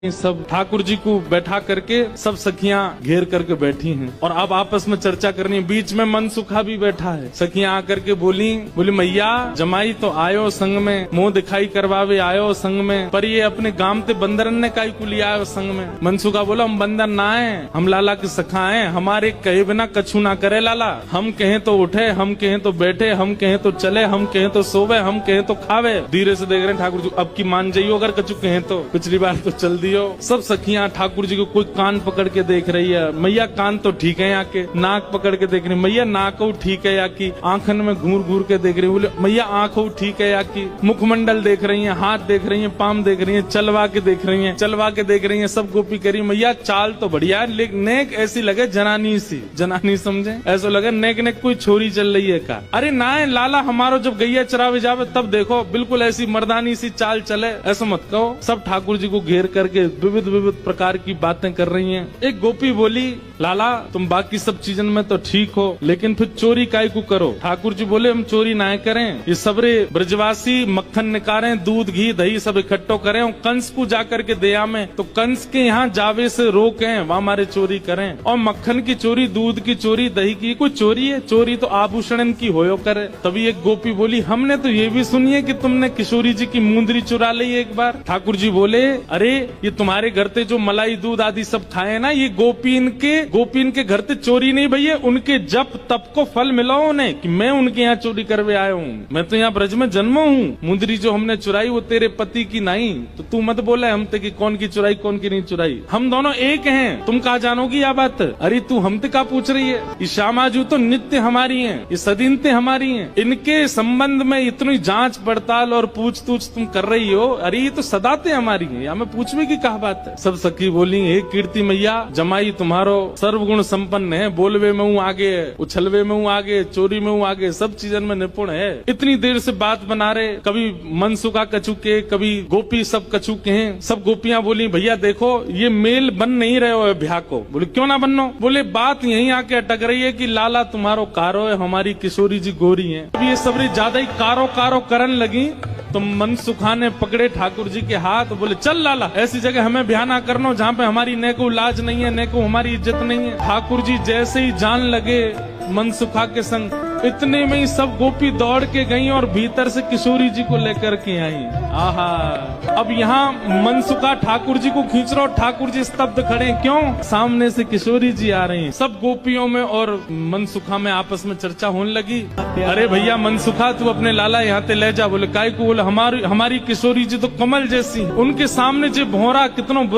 सब ठाकुर जी को बैठा करके सब सखियां घेर करके बैठी हैं और अब आपस में चर्चा करनी है। बीच में मनसुखा भी बैठा है। सखियां आकर के बोली मैया जमाई तो आयो संग में, मुंह दिखाई करवावे आयो संग में, पर ये अपने गांव ते बंदरन ने काई को लिया आयो संग में। मनसुखा बोला हम बंदर ना है, हम लाला की सखा है, हमारे कहे बिना कछु ना करे लाला। हम कहें तो उठे, हम कहें तो बैठे, हम कहें तो चले, हम कहें तो सोवे, हम कहें तो खावे। धीरे से देख रहे हैं ठाकुर जी अब की मान जाइयो, अगर कछु कहें तो पिछली बार तो चल दियो। सब सखियां ठाकुर जी को कोई कान पकड़ के देख रही है, मैया कान तो ठीक है, यहाँ के नाक पकड़ के देख रही, मैया नाक ठीक है या की, आंखन में घूर घूर के देख रही, बोले मैया आंख ठीक है या की, मुखमंडल देख रही है, हाथ देख रही है, पाम देख रही है, चलवा के देख रही है, चलवा के देख रही है। सब गोपी कह रही मैया चाल तो बढ़िया है, लेकिन नेक ऐसी लगे जनानी सी, जनानी समझे, ऐसा लगे नेक नेक कोई छोरी चल रही है का। अरे ना है लाला, हमारो जब गैया चरावे जावे तब देखो बिल्कुल ऐसी मर्दानी सी चाल चले, ऐसा मत कहो। सब ठाकुर जी को घेर करके विविध विविध प्रकार की बातें कर रही हैं। एक गोपी बोली लाला तुम बाकी सब चीजन में तो ठीक हो, लेकिन फिर चोरी काय को करो। ठाकुर जी बोले हम चोरी ना करें, ये सबरे ब्रजवासी मक्खन निकालें, दूध घी दही सब इकट्ठो करें और कंस को जाकर के दया में, तो कंस के यहाँ जावे से रोकें, वहाँ हमारे चोरी करें। और मक्खन की चोरी, दूध की चोरी, दही की कोई चोरी है? चोरी तो आभूषण की होयो करे। तभी एक गोपी बोली हमने तो ये भी सुनी है कि तुमने किशोरी जी की मुंदरी चुरा ली एक बार। ठाकुर जी बोले अरे ये तुम्हारे घर ते जो मलाई दूध आदि सब खाए ना, ये गोपीन के घर ते चोरी नहीं भैया, उनके जप तप को फल मिला उन्हें कि मैं उनके यहाँ चोरी करवे आया हूँ। मैं तो यहाँ ब्रज में जन्मा हूँ। मुंदरी जो हमने चुराई वो तेरे पति की नहीं, तो तू मत बोला हम ते कि कौन की चुराई कौन की नहीं चुराई, हम दोनों एक हैं। तुम कहा जानोगी यह बात? अरे तू हमते का पूछ रही है? ये श्यामाजू तो नित्य हमारी है, ये सदीनते हमारी है, इनके संबंध में इतनी जांच पड़ताल और पूछ तूछ तुम कर रही हो, अरे ये तो सदाते हमारी है, या मैं पूछने की कहा बात है। सब सखी बोली हे कीर्ति मैया जमाई तुम्हारो सर्वगुण संपन्न है, बोलवे में हूँ आगे, उछलवे में हूँ आगे, चोरी में हूँ आगे, सब चीजन में निपुण है। इतनी देर से बात बना रहे, कभी मनसुखा कछु के, कभी गोपी सब कछु के हैं। सब गोपियां बोली भैया देखो ये मेल बन नहीं रहे हो ब्याह को। बोले क्यों ना बननो? बोले बात यहीं आके अटक रही है कि लाला तुम्हारो कारो है, हमारी किशोरी जी गोरी है। अब ये सबरी ज्यादा ही कारो कारो करन लगी तो मनसुखा ने पकड़े ठाकुर जी के हाथ, बोले चल लाला ऐसी जगह हमें ब्याह ना करना जहाँ पे हमारी न को लाज नहीं है, न को हमारी इज्जत नहीं है। ठाकुर जी जैसे ही जान लगे मनसुखा के संग, इतने में ही सब गोपी दौड़ के गई और भीतर से किशोरी जी को लेकर के आई। आहा, अब यहाँ मनसुखा ठाकुर जी को खींच रहा, ठाकुर जी स्तब्ध खड़े, क्यों? सामने से किशोरी जी आ रही हैं। सब गोपियों में और मनसुखा में आपस में चर्चा होने लगी। अरे भैया मनसुखा तू अपने लाला यहाँ ते ले जा। बोले काय को? बोले हमारी किशोरी जी तो कमल जैसी, उनके सामने जो भौरा कितनों